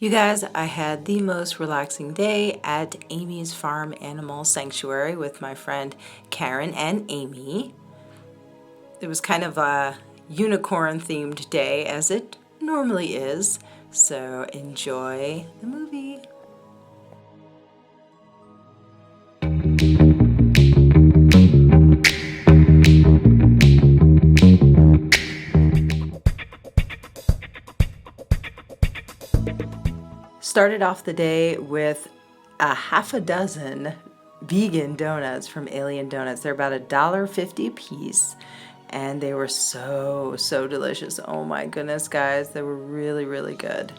You guys, I had the most relaxing day at Aimee's Farm Animal Sanctuary with my friend Karen and Aimee. It was kind of a unicorn themed day, as it normally is, so enjoy the movie. Started off the day with a half a dozen vegan donuts from Alien Donuts. They're about $1.50 a piece, and they were so delicious. Oh my goodness, guys, they were really good.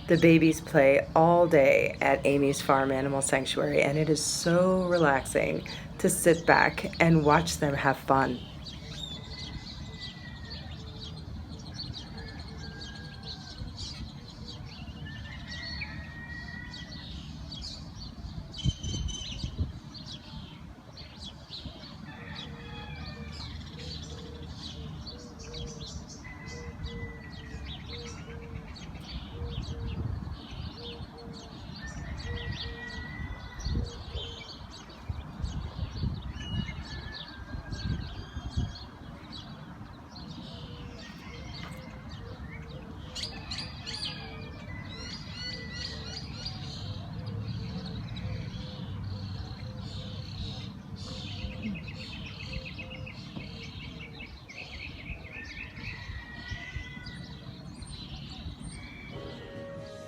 The babies play all day at Aimee's Farm Animal Sanctuary, and it is so relaxing to sit back and watch them have fun.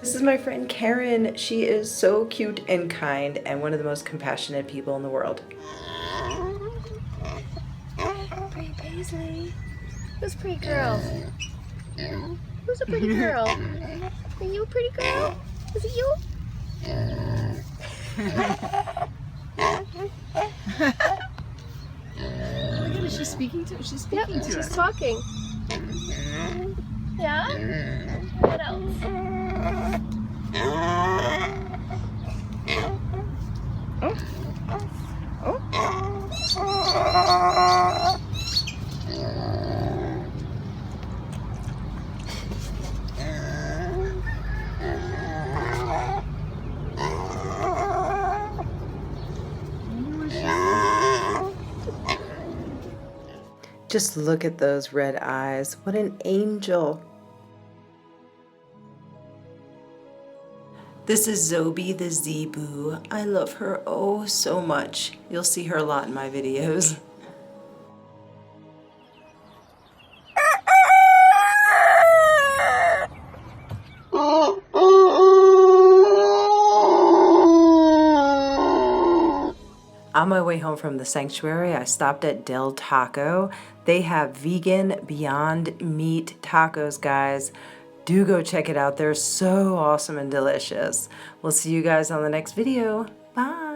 This is my friend Karen. She is so cute and kind and one of the most compassionate people in the world. Pretty Paisley. Who's a pretty girl? Who's a pretty girl? Are you a pretty girl? Is it you? Look at her, she's speaking to us. She's talking. Yeah? What else? Just look at those red eyes. What an angel. This is Zobi the Zebu. I love her oh so much. You'll see her a lot in my videos. On my way home from the sanctuary, I stopped at Del Taco. They have vegan Beyond Meat tacos, guys. Do go check it out. They're so awesome and delicious. We'll see you guys on the next video. Bye.